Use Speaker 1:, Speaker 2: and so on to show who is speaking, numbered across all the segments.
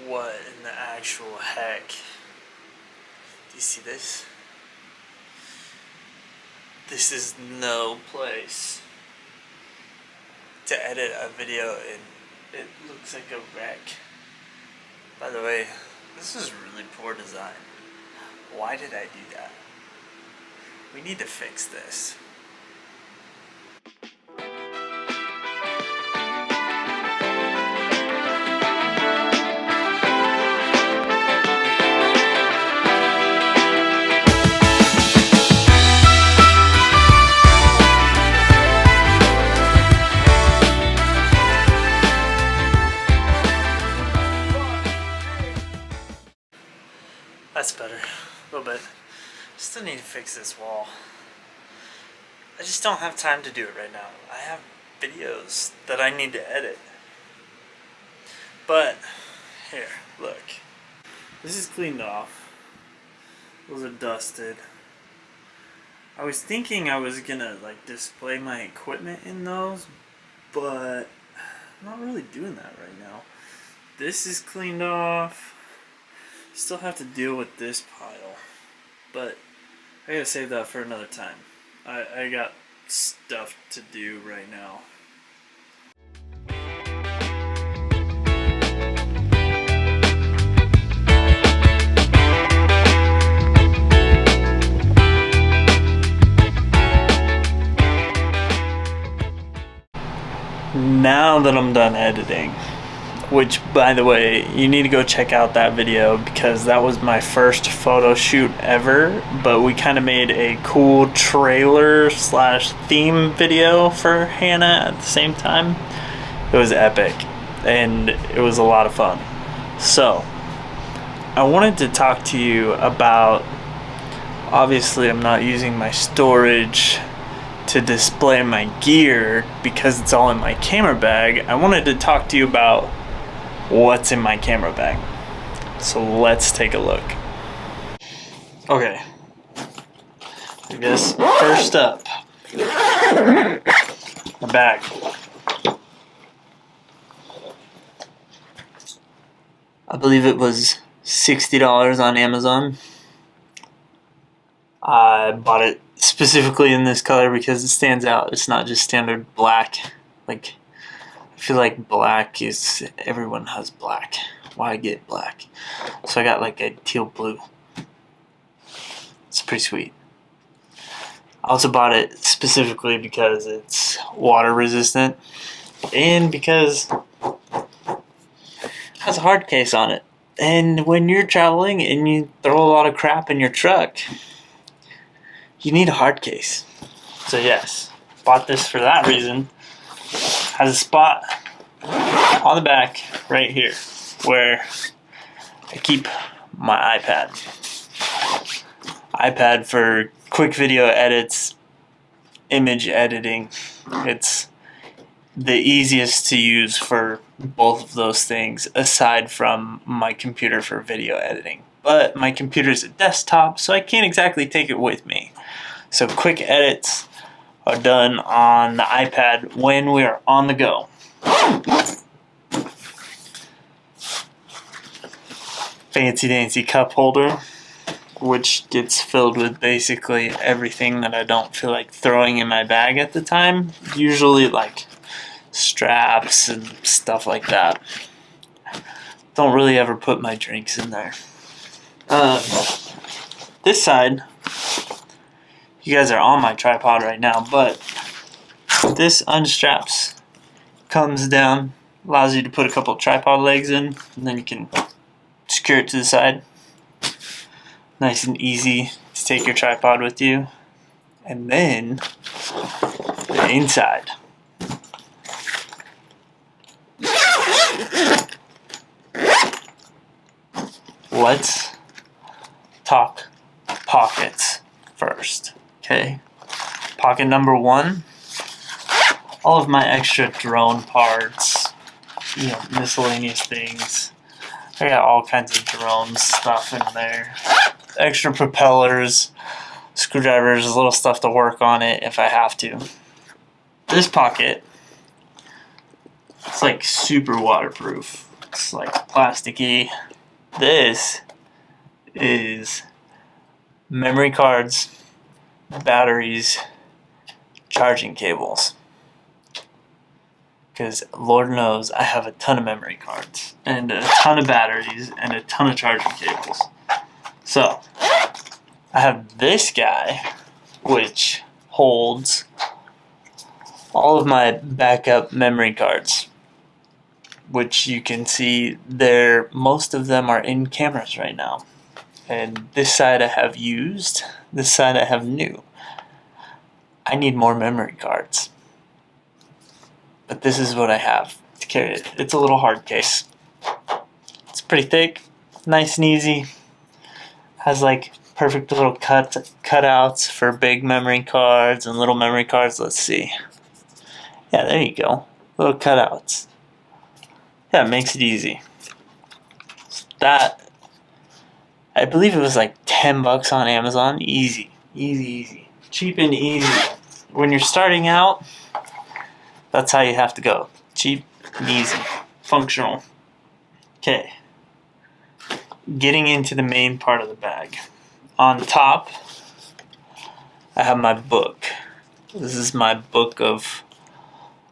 Speaker 1: what in the actual heck? Do you see this? This is no place to edit a video and it looks like a wreck. By the way, this is really poor design. Why did I do that? We need to fix this. That's better, a little bit. Still need to fix this wall. I just don't have time to do it right now. I have videos that I need to edit. But, here, look. This is cleaned off. Those are dusted. I was thinking I was gonna like display my equipment in those, but I'm not really doing that right now. This is cleaned off. Still have to deal with this pile, but I gotta save that for another time. I got stuff to do right now. Now that I'm done editing, which, by the way, you need to go check out that video because that was my first photo shoot ever, but we kind of made a cool trailer slash theme video for Hannah at the same time. It was epic and it was a lot of fun. So I wanted to talk to you about, obviously I'm not using my storage to display my gear because it's all in my camera bag. I wanted to talk to you about what's in my camera bag. So let's take a look. Okay. I guess first up, my bag. I believe it was $60 on Amazon. I bought it specifically in this color because it stands out. It's not just standard black. Like, I feel like black is, everyone has black. Why get black? So I got like a teal blue. It's pretty sweet. I also bought it specifically because it's water resistant and because it has a hard case on it. And when you're traveling and you throw a lot of crap in your truck, you need a hard case. So yes, bought this for that reason. Has a spot on the back right here where I keep my iPad. iPad for quick video edits, image editing. It's the easiest to use for both of those things aside from my computer for video editing. But my computer is a desktop, so I can't exactly take it with me. So quick edits are done on the iPad when we are on the go. Fancy dancy cup holder, which gets filled with basically everything that I don't feel like throwing in my bag at the time. Usually like straps and stuff like that. Don't really ever put my drinks in there. This side, you guys are on my tripod right now, but this unstraps, comes down, allows you to put a couple of tripod legs in, and then you can secure it to the side. Nice and easy to take your tripod with you. And then the inside. Let's talk pockets first. Okay, pocket number one, all of my extra drone parts, you know, miscellaneous things. I got all kinds of drone stuff in there. Extra propellers, screwdrivers, little stuff to work on it if I have to. This pocket, it's like super waterproof. looks like plasticky. This is memory cards, batteries, charging cables. Because Lord knows I have a ton of memory cards and a ton of batteries and a ton of charging cables. So I have this guy, which holds all of my backup memory cards, which you can see there. Most of them are in cameras right now. And this side I have used, this side I have new. I need more memory cards. But this is what I have to carry it. It's a little hard case. It's pretty thick, nice and easy. Has like perfect little cutouts for big memory cards and little memory cards. Let's see. Yeah, there you go. Little cutouts. Yeah, it makes it easy. So that, I believe it was like 10 bucks on Amazon. Easy. Easy. Cheap and easy. When you're starting out, that's how you have to go. Cheap and easy. Functional. Okay. Getting into the main part of the bag. On top, I have my book. This is my book of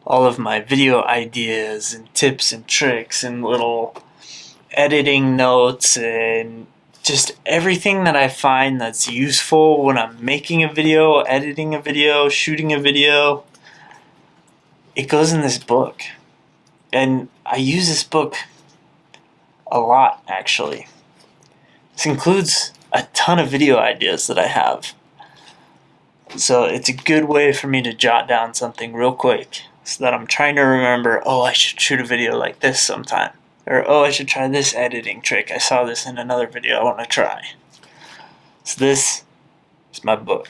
Speaker 1: all of my video ideas and tips and tricks and little editing notes and just everything that I find that's useful when I'm making a video, editing a video, shooting a video. It goes in this book. And I use this book a lot, actually. This includes a ton of video ideas that I have. So it's a good way for me to jot down something real quick so that I'm trying to remember, oh, I should shoot a video like this sometime. Or, oh, I should try this editing trick. I saw this in another video I want to try. So this is my book.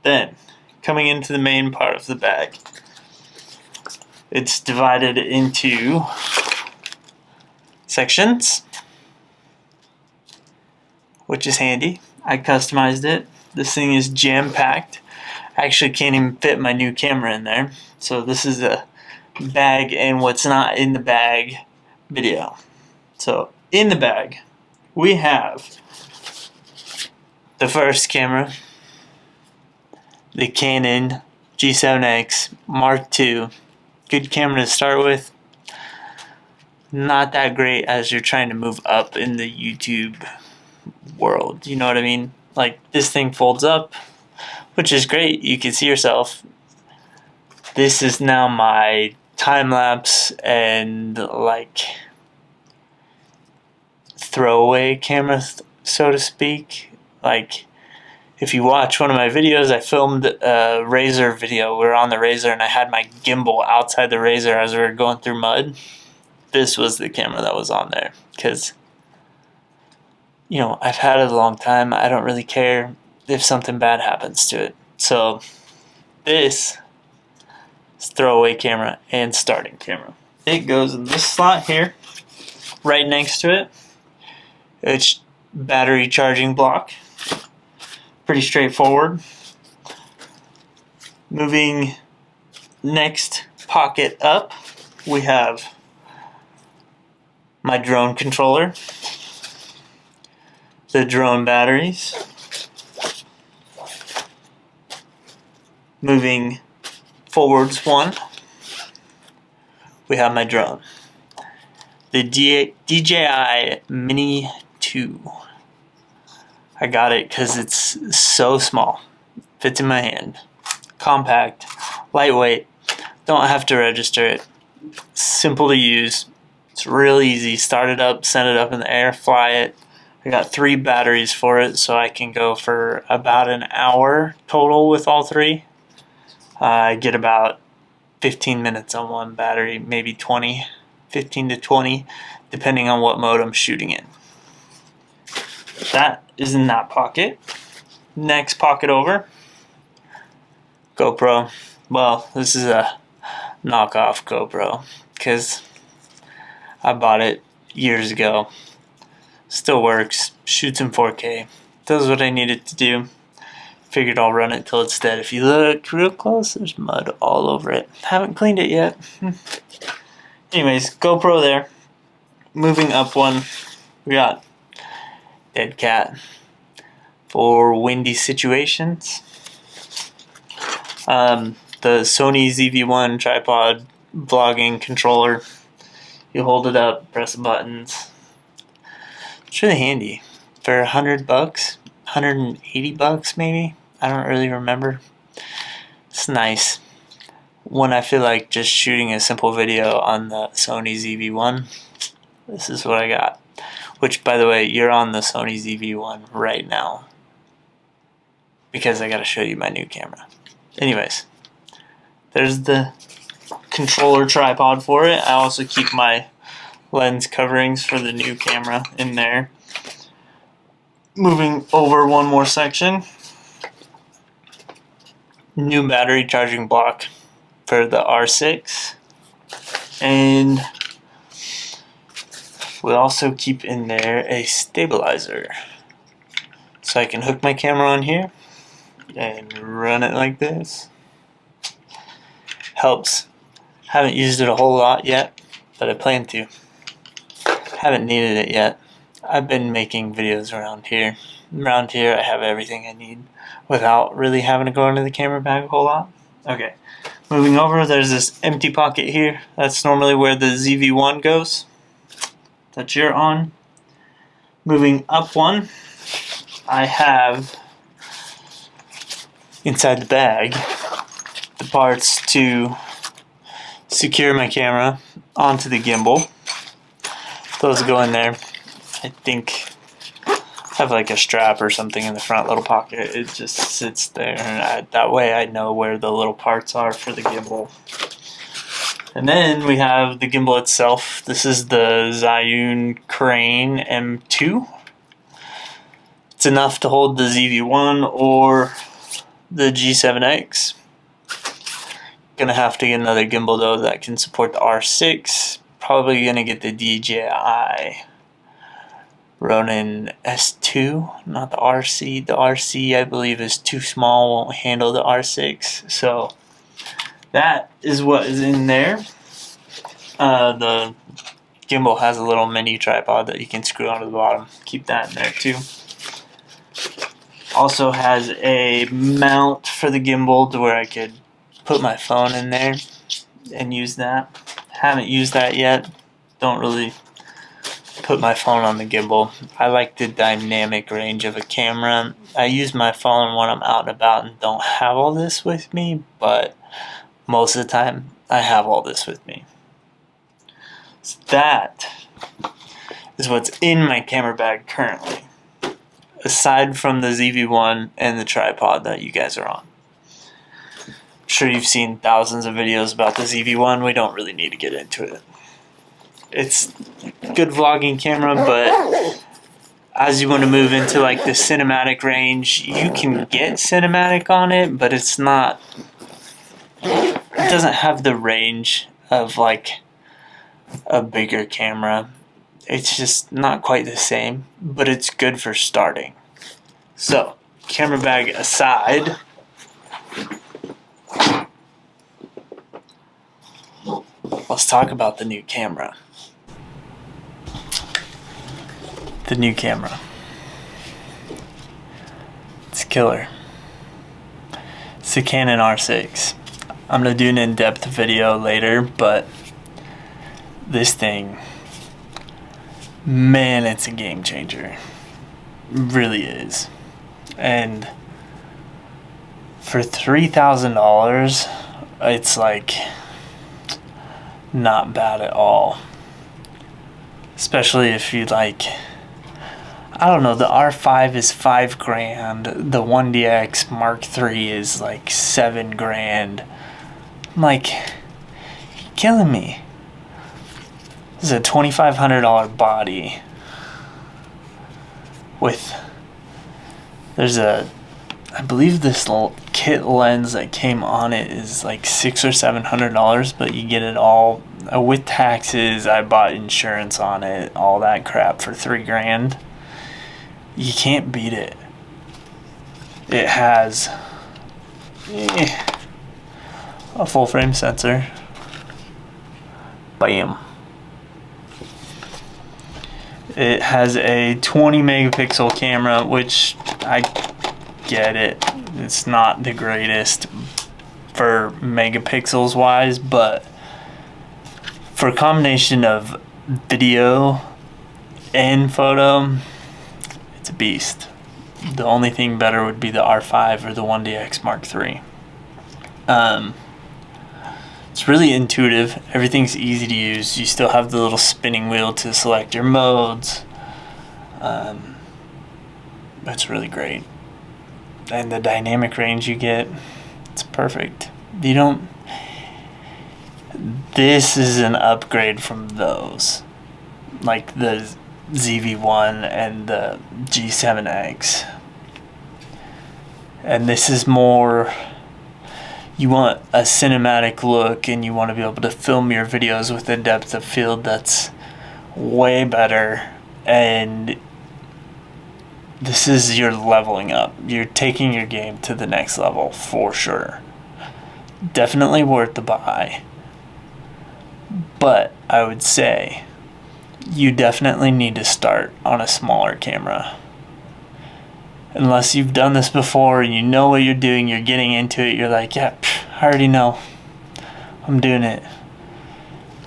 Speaker 1: Then, coming into the main part of the bag, it's divided into sections, which is handy. I customized it. This thing is jam-packed. I actually can't even fit my new camera in there. So this is a bag and what's not in the bag video. So in the bag, we have the first camera, the Canon G7x Mark II. Good camera to start with. Not that great as you're trying to move up in the YouTube world. You know what I mean? Like, this thing folds up, which is great. You can see yourself. This is now my time-lapse and like throwaway camera, so to speak. Like, if you watch one of my videos, I filmed a razor video. We were on the razor and I had my gimbal outside the razor as we were going through mud. This was the camera that was on there because, you know, I've had it a long time. I don't really care if something bad happens to it. So this is throwaway camera and starting camera. It goes in this slot here, right next to it. It's battery charging block. Pretty straightforward. Moving next pocket up, we have my drone controller, the drone batteries. Moving forwards one, we have my drone. The DJI Mini 2. I got it because it's so small. Fits in my hand. Compact, lightweight, don't have to register it. Simple to use. It's real easy. Start it up, send it up in the air, fly it. I got 3 batteries for it, so I can go for about an hour total with all 3. I get about 15 minutes on one battery, maybe 20, 15 to 20, depending on what mode I'm shooting in. That is in that pocket. Next pocket over, GoPro. Well, this is a knockoff GoPro because I bought it years ago. Still works, shoots in 4K, does what I need it to do. Figured I'll run it till it's dead. If you look real close, there's mud all over it. Haven't cleaned it yet. Anyways, GoPro there. Moving up one, we got dead cat for windy situations. The Sony ZV-1 tripod vlogging controller. You hold it up, press the buttons. It's really handy. For $100, $180 maybe. I don't really remember. It's nice. When I feel like just shooting a simple video on the Sony ZV-1, this is what I got. Which, by the way, you're on the Sony ZV-1 right now, because I gotta show you my new camera. Anyways, there's the controller tripod for it. I also keep my lens coverings for the new camera in there. Moving over one more section. New battery charging block for the R6. And we also keep in there a stabilizer. So I can hook my camera on here and run it like this. Helps. Haven't used it a whole lot yet, but I plan to. Haven't needed it yet. I've been making videos around here. Around here I have everything I need without really having to go into the camera bag a whole lot. Okay, moving over, there's this empty pocket here. That's normally where the ZV-1 goes that you're on. Moving up one, I have inside the bag the parts to secure my camera onto the gimbal. Those go in there. I think I have like a strap or something in the front little pocket. It just sits there, and that way I know where the little parts are for the gimbal. And then we have the gimbal itself. This is the Zyhun Crane M2. It's enough to hold the ZV-1 or the G7X. Gonna have to get another gimbal though that can support the R6. Probably gonna get the DJI Ronin S2, not the RC. The RC I believe is too small, won't handle the R6. So that is what is in there. The gimbal has a little mini tripod that you can screw onto the bottom. Keep that in there too. Also has a mount for the gimbal to where I could put my phone in there and use that. Haven't used that yet. Don't really put my phone on the gimbal. I like the dynamic range of a camera. I use my phone when I'm out and about and don't have all this with me, but most of the time I have all this with me. So that is what's in my camera bag currently, aside from the ZV-1 and the tripod that you guys are on. I'm sure you've seen thousands of videos about the ZV-1. We don't really need to get into it. It's a good vlogging camera, but as you want to move into like the cinematic range, you can get cinematic on it, but it's not, it doesn't have the range of like a bigger camera. It's just not quite the same, but it's good for starting. So, camera bag aside, let's talk about the new camera. The new camera. It's killer. It's the Canon R6. I'm going to do an in-depth video later, but this thing, man, it's a game changer. It really is. And for $3,000, it's like not bad at all. Especially if you like, I don't know, the R5 is $5,000, the 1DX Mark III is like $7,000. I'm like, you're killing me. This is a $2,500 body with, there's a, I believe this little kit lens that came on it is like $600 or $700, but you get it all with taxes. I bought insurance on it, all that crap for $3,000. You can't beat it. It has a full frame sensor, Bam. It has a 20 megapixel camera, which I get it. It's not the greatest for megapixels wise, but for a combination of video and photo, it's a beast. The only thing better would be the R5 or the 1DX Mark III. It's really intuitive. Everything's easy to use. You still have the little spinning wheel to select your modes. That's really great. And the dynamic range you get, it's perfect. You don't... This is an upgrade from those. Like the ZV-1 and the G7x. And this is more... You want a cinematic look, and you want to be able to film your videos with a depth of field that's way better. And this is your leveling up. You're taking your game to the next level for sure. Definitely worth the buy. But I would say you definitely need to start on a smaller camera. Unless you've done this before and you know what you're doing, you're getting into it, you're like, yeah, I already know. I'm doing it.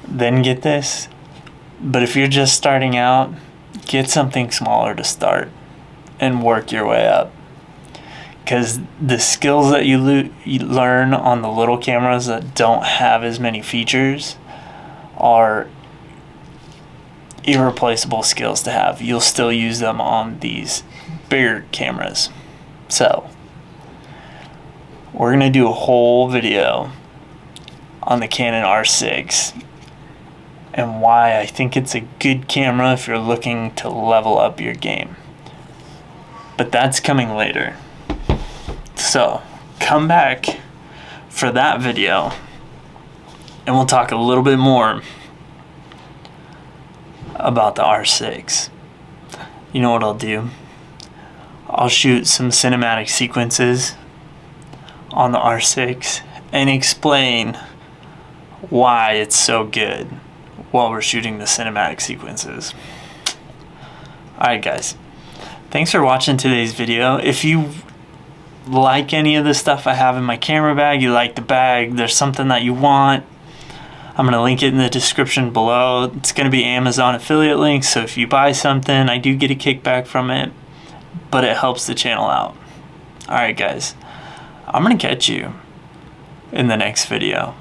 Speaker 1: Then get this. But if you're just starting out, get something smaller to start and work your way up. Because the skills that you learn on the little cameras that don't have as many features are irreplaceable skills to have. You'll still use them on these bigger cameras. So we're gonna do a whole video on the Canon R6 and why I think it's a good camera if you're looking to level up your game. But that's coming later. So come back for that video and we'll talk a little bit more about the R6. You know what I'll do? I'll shoot some cinematic sequences on the R6 and explain why it's so good while we're shooting the cinematic sequences. Alright guys, thanks for watching today's video. If you like any of the stuff I have in my camera bag, you like the bag, there's something that you want, I'm going to link it in the description below. It's going to be Amazon affiliate links, so if you buy something, I do get a kickback from it, but it helps the channel out. Alright guys, I'm going to catch you in the next video.